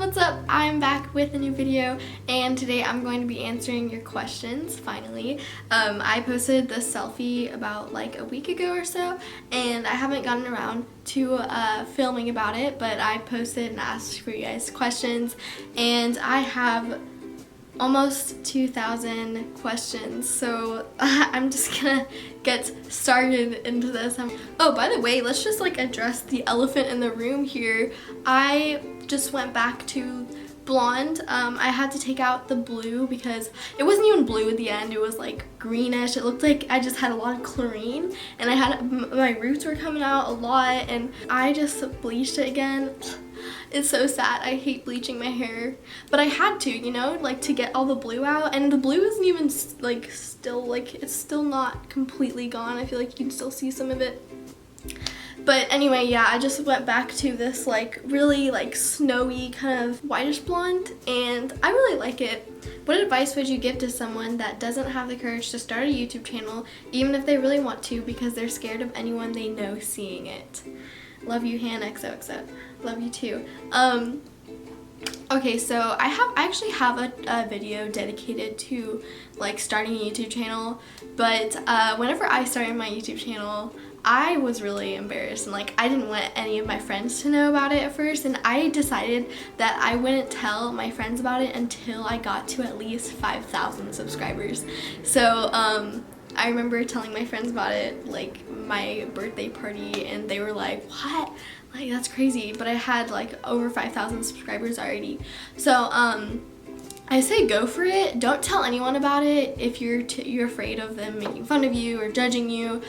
what's up? I'm back with a new video, and today I'm going to be answering your questions, finally. I posted this selfie about like a week ago or so, and I haven't gotten around to filming about it, but I posted and asked for you guys questions, and I have almost 2,000 questions, so I'm just gonna get started into this. Oh, by the way, let's just like address the elephant in the room here. I just went back to blonde. I had to take out the blue because it wasn't even blue at the end. It was like greenish. It looked like I just had a lot of chlorine, and I had my roots were coming out a lot, and I just bleached it again. It's so sad. I hate bleaching my hair, but I had to, you know, like to get all the blue out, and the blue isn't even like still like it's still not completely gone. I feel like you can still see some of it. But anyway, yeah, I just went back to this like really like snowy kind of whitish blonde, and I really like it. What advice would you give to someone that doesn't have the courage to start a YouTube channel, even if they really want to, because they're scared of anyone they know seeing it? Love you, Hannah XOXO. Love you too. Okay, so I actually have a video dedicated to like starting a YouTube channel, but whenever I started my YouTube channel, I was really embarrassed, and like I didn't want any of my friends to know about it at first, and I decided that I wouldn't tell my friends about it until I got to at least 5,000 subscribers. So I remember telling my friends about it, like my birthday party, and they were like, what? Like, that's crazy. But I had like over 5,000 subscribers already. So I say go for it. Don't tell anyone about it if you're afraid of them making fun of you or judging you.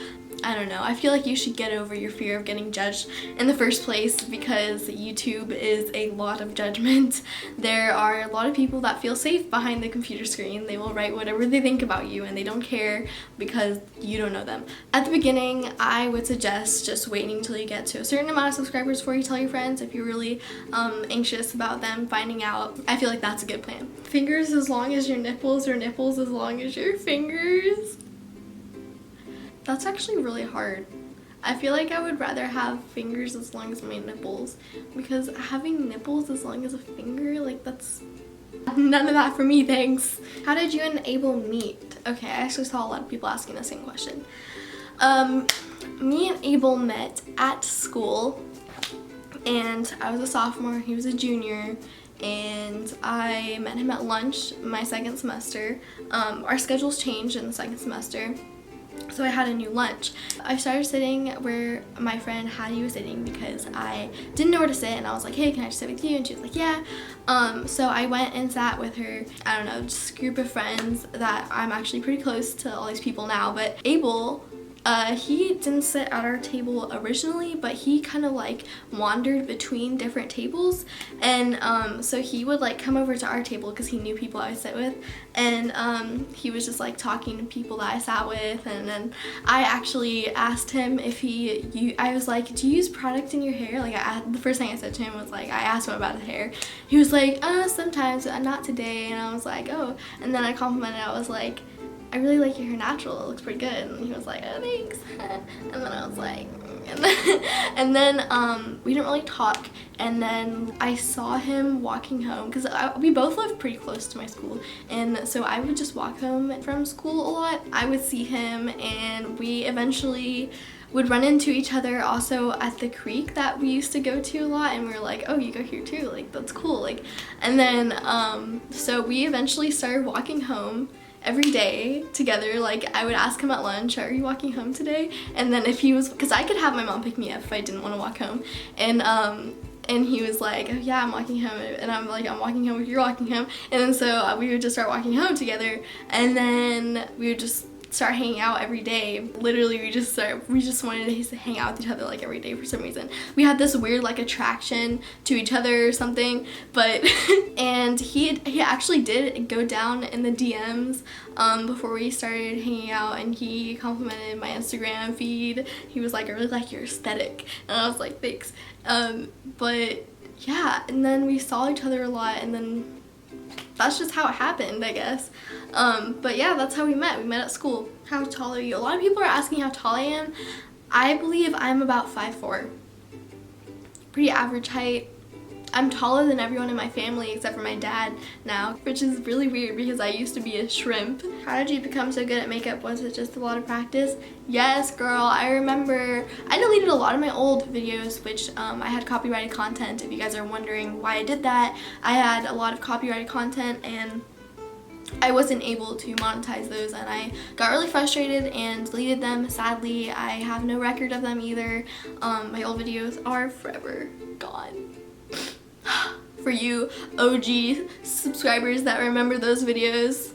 I don't know. I feel like you should get over your fear of getting judged in the first place, because YouTube is a lot of judgment. There are a lot of people that feel safe behind the computer screen. They will write whatever they think about you, and they don't care because you don't know them. At the beginning, I would suggest just waiting until you get to a certain amount of subscribers before you tell your friends if you're really anxious about them finding out. I feel like that's a good plan. Fingers as long as your nipples, or nipples as long as your fingers? That's actually really hard. I feel like I would rather have fingers as long as my nipples, because having nipples as long as a finger, like that's none of that for me, thanks. How did you and Abel meet? Okay, I actually saw a lot of people asking the same question. Me and Abel met at school, and I was a sophomore, he was a junior, and I met him at lunch my second semester. Our schedules changed in the second semester, so I had a new lunch. I started sitting where my friend Hattie was sitting because I didn't know where to sit, and I was like, hey, can I just sit with you? And she was like, yeah. So I went and sat with her, I don't know, just a group of friends that I'm actually pretty close to all these people now. But Abel, he didn't sit at our table originally, but he kind of like wandered between different tables, and so he would like come over to our table because he knew people I would sit with, and he was just like talking to people that I sat with. And then I actually asked him if I was like, do you use product in your hair? Like the first thing I said to him was like, I asked him about his hair. He was like, sometimes, but not today. And I was like, oh. And then I complimented, I was like, I really like your hair natural, it looks pretty good. And he was like, oh, thanks. And then I was like, and then we didn't really talk. And then I saw him walking home, because we both lived pretty close to my school, and so I would just walk home from school a lot. I would see him, and we eventually would run into each other also at the creek that we used to go to a lot, and we were like, oh, you go here too, like that's cool. Like, and then so we eventually started walking home every day together. Like I would ask him at lunch, are you walking home today? And then if he was, because I could have my mom pick me up if I didn't want to walk home, and he was like, oh yeah, I'm walking home, and I'm like, I'm walking home if you're walking home. And then so we would just start walking home together, and then we would just start hanging out every day. Literally, we just wanted to hang out with each other like every day for some reason. We had this weird like attraction to each other or something, but and he actually did go down in the DMs before we started hanging out, and he complimented my Instagram feed. He was like, I really like your aesthetic, and I was like, thanks. But yeah, and then we saw each other a lot, and then that's just how it happened, I guess. But yeah, that's how we met. We met at school. How tall are you? A lot of people are asking how tall I am. I believe I'm about 5'4". Pretty average height. I'm taller than everyone in my family except for my dad now, which is really weird because I used to be a shrimp. How did you become so good at makeup? Was it just a lot of practice? Yes, girl. I remember I deleted a lot of my old videos, which I had copyrighted content. If you guys are wondering why I did that, I had a lot of copyrighted content and I wasn't able to monetize those, and I got really frustrated and deleted them. Sadly, I have no record of them either. My old videos are forever gone. For you OG subscribers that remember those videos,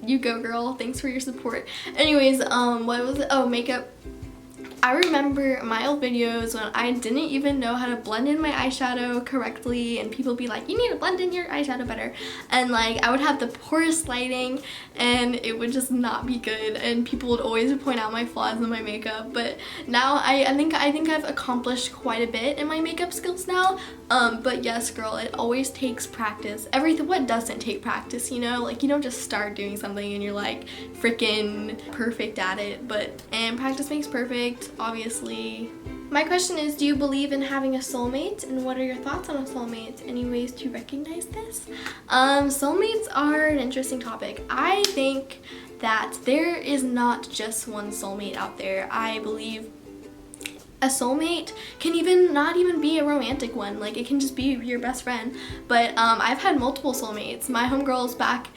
you go, girl. Thanks for your support. Anyways, what was it? Oh, makeup. I remember my old videos when I didn't even know how to blend in my eyeshadow correctly, and people be like, you need to blend in your eyeshadow better, and like I would have the poorest lighting and it would just not be good, and people would always point out my flaws in my makeup. But now I think I've accomplished quite a bit in my makeup skills now. But yes, girl, it always takes practice. What doesn't take practice, you know? Like, you don't just start doing something and you're like freaking perfect at it, and practice makes perfect, obviously. My question is, do you believe in having a soulmate, and what are your thoughts on a soulmate? Any ways to recognize this? Soulmates are an interesting topic. I think that there is not just one soulmate out there. I believe a soulmate can not even be a romantic one. Like, it can just be your best friend. But I've had multiple soulmates. My homegirls back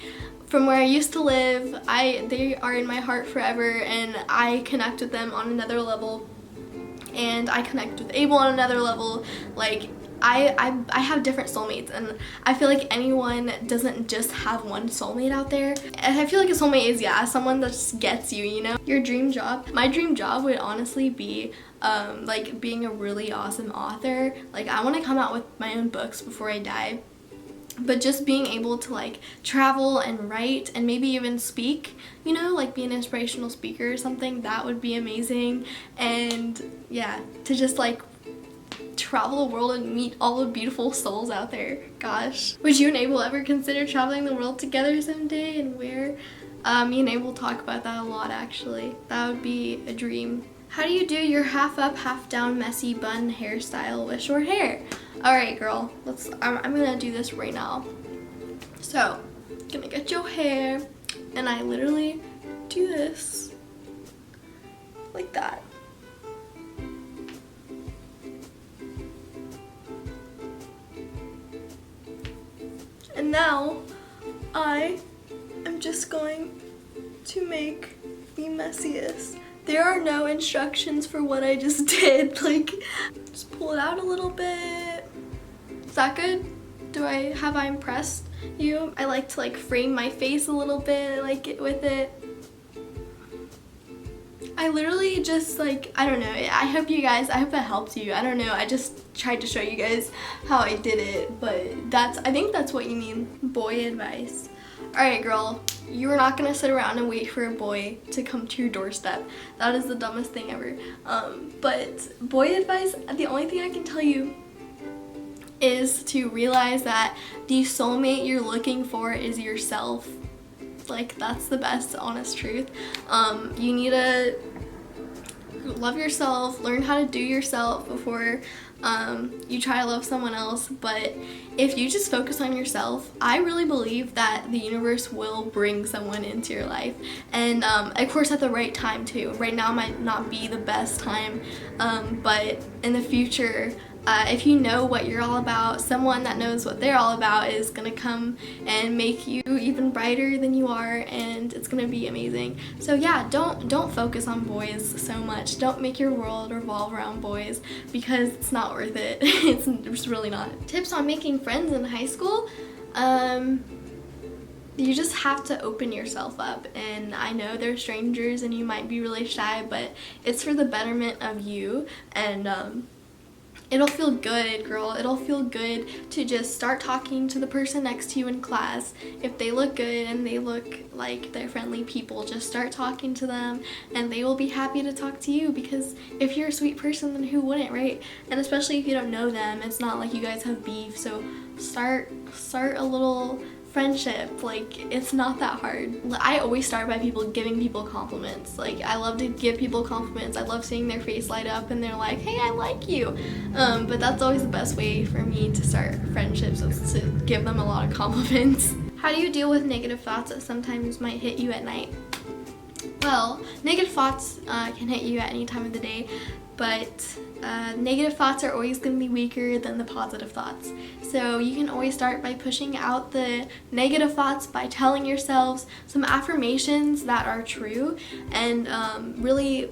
from where I used to live, they are in my heart forever, and I connect with them on another level, and I connect with Abel on another level. Like, I have different soulmates, and I feel like anyone doesn't just have one soulmate out there. And I feel like a soulmate is, yeah, someone that just gets you, you know? Your dream job. My dream job would honestly be like being a really awesome author. Like, I want to come out with my own books before I die. But just being able to like travel and write and maybe even speak, you know, like be an inspirational speaker or something, that would be amazing. And yeah, to just like travel the world and meet all the beautiful souls out there. Gosh. Would you and Abel ever consider traveling the world together someday, and where? Me and Abel talk about that a lot, actually. That would be a dream. How do you do your half up, half down messy bun hairstyle with short hair? Alright, girl, I'm gonna do this right now. So, gonna get your hair, and I literally do this like that. And now I am just going to make the messiest. There are no instructions for what I just did. Like, just pull it out a little bit. Is that good? Have I impressed you? I like to like frame my face a little bit. I like it with it. I literally just like, I don't know. I hope it helped you. I don't know. I just tried to show you guys how I did it, but I think that's what you mean. Boy advice. Alright, girl, you're not gonna sit around and wait for a boy to come to your doorstep. That is the dumbest thing ever. But boy advice, the only thing I can tell you is to realize that the soulmate you're looking for is yourself. Like, that's the best honest truth. You need to love yourself, learn how to do yourself before you try to love someone else. But if you just focus on yourself, I really believe that the universe will bring someone into your life, and of course at the right time too. Right now might not be the best time, but in the future, if you know what you're all about, someone that knows what they're all about is gonna come and make you even brighter than you are, and it's gonna be amazing. So yeah, don't focus on boys so much. Don't make your world revolve around boys, because it's not worth it. It's really not. Tips on making friends in high school? You just have to open yourself up, and I know they're strangers and you might be really shy, but it's for the betterment of you, and it'll feel good, girl. It'll feel good to just start talking to the person next to you in class. If they look good and they look like they're friendly people, just start talking to them, and they will be happy to talk to you, because if you're a sweet person, then who wouldn't, right? And especially if you don't know them, it's not like you guys have beef, so start a little friendship. Like, it's not that hard. I always start by giving people compliments. Like, I love to give people compliments. I love seeing their face light up and they're like, hey, I like you. But that's always the best way for me to start friendships, is to give them a lot of compliments. How do you deal with negative thoughts that sometimes might hit you at night? Well, negative thoughts can hit you at any time of the day, but negative thoughts are always going to be weaker than the positive thoughts. So you can always start by pushing out the negative thoughts by telling yourselves some affirmations that are true, and really,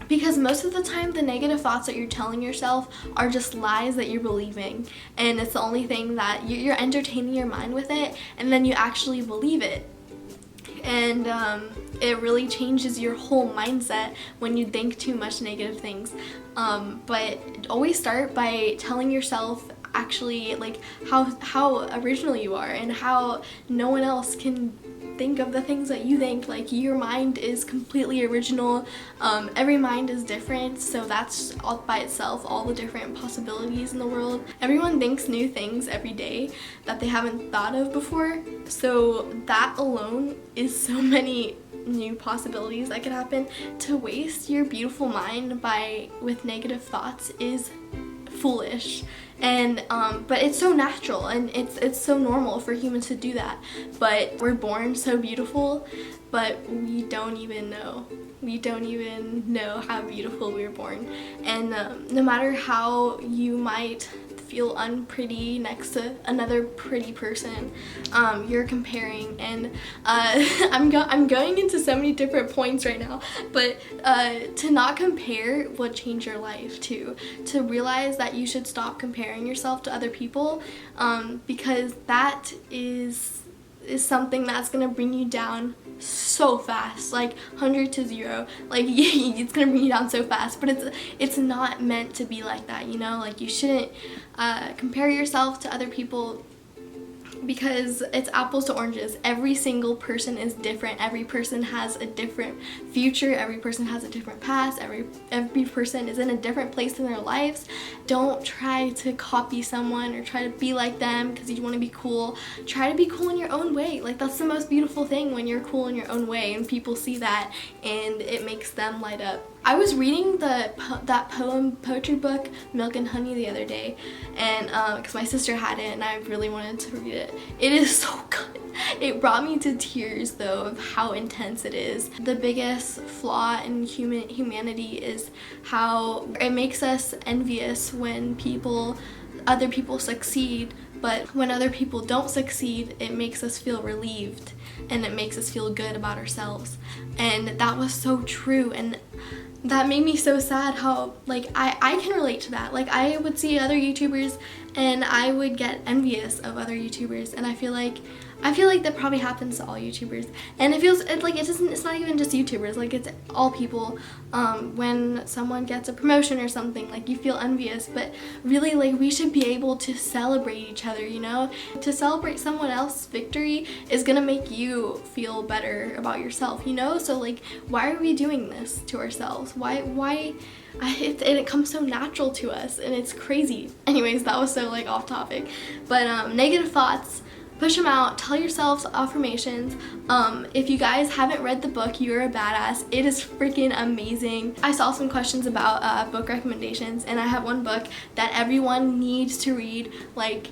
because most of the time the negative thoughts that you're telling yourself are just lies that you're believing, and it's the only thing that you're entertaining your mind with it, and then you actually believe it. And it really changes your whole mindset when you think too much negative things. But always start by telling yourself actually like how original you are, and how no one else can think of the things that you think. Like, your mind is completely original. Every mind is different, so that's all by itself all the different possibilities in the world. Everyone thinks new things every day that they haven't thought of before, so that alone is so many new possibilities that could happen. To waste your beautiful mind with negative thoughts is foolish. And but it's so natural, and it's so normal for humans to do that. But we're born so beautiful, but we don't even know how beautiful we were born. And no matter how you might feel unpretty next to another pretty person, you're comparing. And I'm going into so many different points right now, but to not compare will change your life too. To realize that you should stop comparing yourself to other people, because that is something that's gonna bring you down so fast, like 100 to 0. Like, it's gonna bring you down so fast. But it's not meant to be like that, you know. Like, you shouldn't compare yourself to other people, because it's apples to oranges. Every single person is different. Every person has a different future. Every person has a different past. Every person is in a different place in their lives. Don't try to copy someone or try to be like them because you want to be cool. Try to be cool in your own way. Like, that's the most beautiful thing, when you're cool in your own way and people see that and it makes them light up. I was reading that poetry book, Milk and Honey, the other day, and because my sister had it and I really wanted to read it. It is so good. It brought me to tears, though, of how intense it is. The biggest flaw in humanity is how it makes us envious when other people succeed, but when other people don't succeed, it makes us feel relieved and it makes us feel good about ourselves. And that was so true, and that made me so sad how, like, I can relate to that. Like, I would see other YouTubers and I would get envious of other YouTubers, and I feel like that probably happens to all YouTubers. And it's not even just YouTubers, like, it's all people. When someone gets a promotion or something, like, you feel envious, but really, like, we should be able to celebrate each other, you know? To celebrate someone else's victory is gonna make you feel better about yourself, you know? So, like, why are we doing this to ourselves? Why? It comes so natural to us, and it's crazy. Anyways, that was so, like, off topic. But negative thoughts, push them out. Tell yourselves affirmations. If you guys haven't read the book, You're a Badass, it is freaking amazing. I saw some questions about book recommendations, and I have one book that everyone needs to read. Like,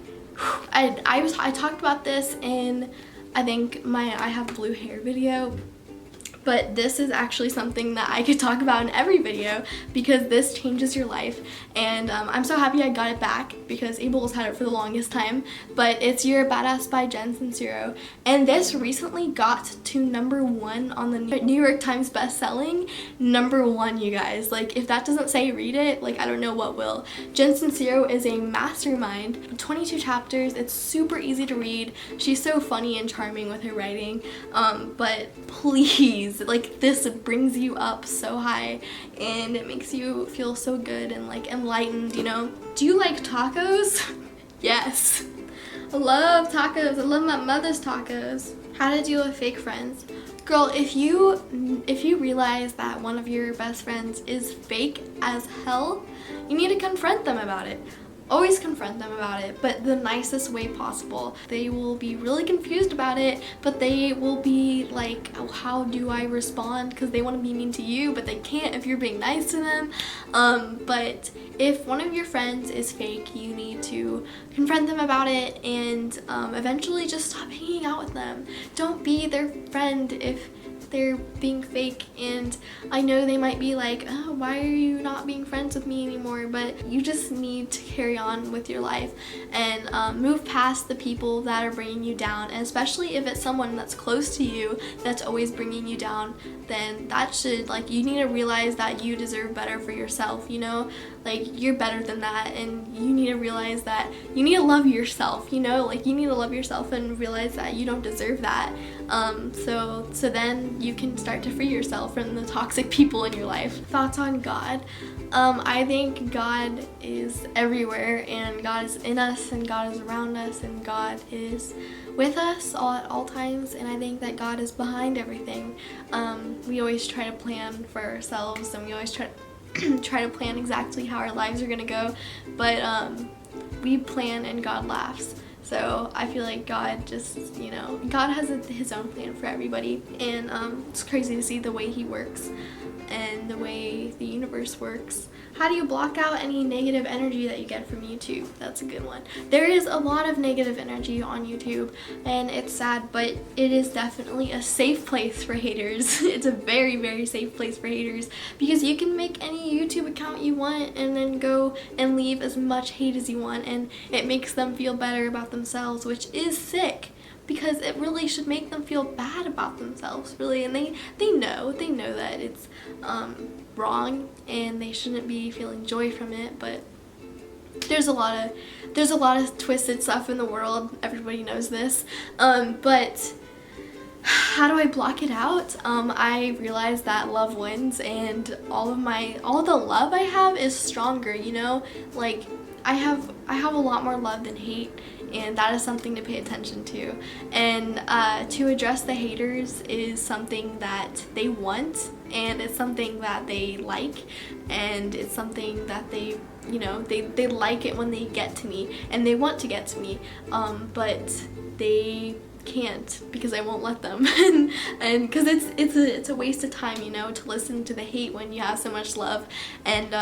I talked about this in, I think, my I Have Blue Hair video. But this is actually something that I could talk about in every video, because this changes your life. And I'm so happy I got it back, because Abel has had it for the longest time. But it's You're a Badass by Jen Sincero. And this recently got to #1 on the New York Times best-selling. #1, you guys. Like, if that doesn't say read it, like, I don't know what will. Jen Sincero is a mastermind. 22 chapters. It's super easy to read. She's so funny and charming with her writing. But please, like, this brings you up so high, and it makes you feel so good and, like, enlightened, you know? Do you like tacos? Yes. I love tacos. I love my mother's tacos. How to deal with fake friends. Girl, if you realize that one of your best friends is fake as hell, you need to confront them about it. always confront them about it, but the nicest way possible. They will be really confused about it, but they will be like, oh, how do I respond? Because they want to be mean to you, but they can't if you're being nice to them. But if one of your friends is fake, you need to confront them about it and eventually just stop hanging out with them. Don't be their friend if they're being fake. And I know they might be like, oh, why are you not being friends with me anymore? But you just need to carry on with your life and move past the people that are bringing you down. And especially if it's someone that's close to you that's always bringing you down, then that should, like, you need to realize that you deserve better for yourself, you know? Like, you're better than that, and you need to realize that you need to love yourself, you know? Like, you need to love yourself and realize that you don't deserve that. So then you can start to free yourself from the toxic people in your life. Thoughts on God? I think God is everywhere, and God is in us, and God is around us, and God is with us at all times, and I think that God is behind everything. We always try to plan for ourselves, and we always try to plan exactly how our lives are gonna go, but we plan and God laughs. So I feel like God just, you know, God has his own plan for everybody, and it's crazy to see the way he works and the way the universe works. How do you block out any negative energy that you get from YouTube? That's a good one. There is a lot of negative energy on YouTube, and it's sad, but it is definitely a safe place for haters. It's a very, very safe place for haters, because you can make any YouTube account you want and then go and leave as much hate as you want, and it makes them feel better about themselves, which is sick, because it really should make them feel bad about themselves, really, and they know that it's wrong and they shouldn't be feeling joy from it. But there's a lot of twisted stuff in the world, everybody knows this, but how do I block it out? I realize that love wins, and all the love I have is stronger, you know? Like, I have a lot more love than hate, and that is something to pay attention to. And to address the haters is something that they want, and it's something that they like, and it's something that they, you know, they like it when they get to me, and they want to get to me, but they can't because I won't let them. and because it's a waste of time, you know, to listen to the hate when you have so much love. And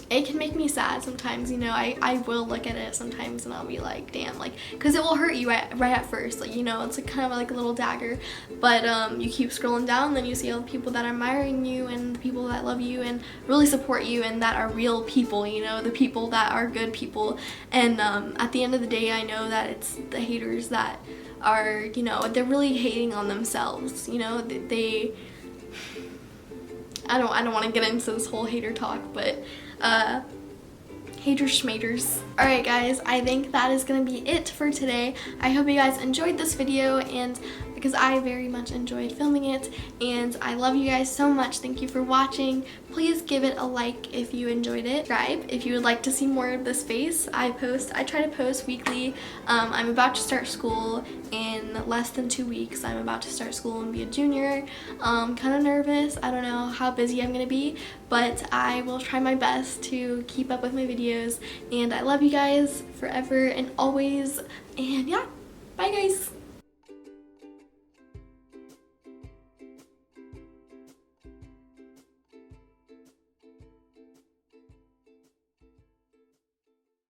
it can make me sad sometimes, you know. I will look at it sometimes and I'll be like, damn, like, because it will hurt you right at first, like, you know, it's like kind of like a little dagger, but you keep scrolling down, then you see all the people that are admiring you and the people that love you and really support you and that are real people, you know, the people that are good people. And at the end of the day, I know that it's the haters that are, you know, they're really hating on themselves, you know. I don't want to get into this whole hater talk, but haters schmaters. Alright guys, I think that is going to be it for today. I hope you guys enjoyed this video, and because I very much enjoyed filming it, and I love you guys so much. Thank you for watching. Please give it a like if you enjoyed it. Subscribe if you would like to see more of this face. I try to post weekly. I'm about to start school in less than 2 weeks. I'm about to start school and be a junior. Kind of nervous. I don't know how busy I'm gonna be, but I will try my best to keep up with my videos, and I love you guys forever and always, and yeah.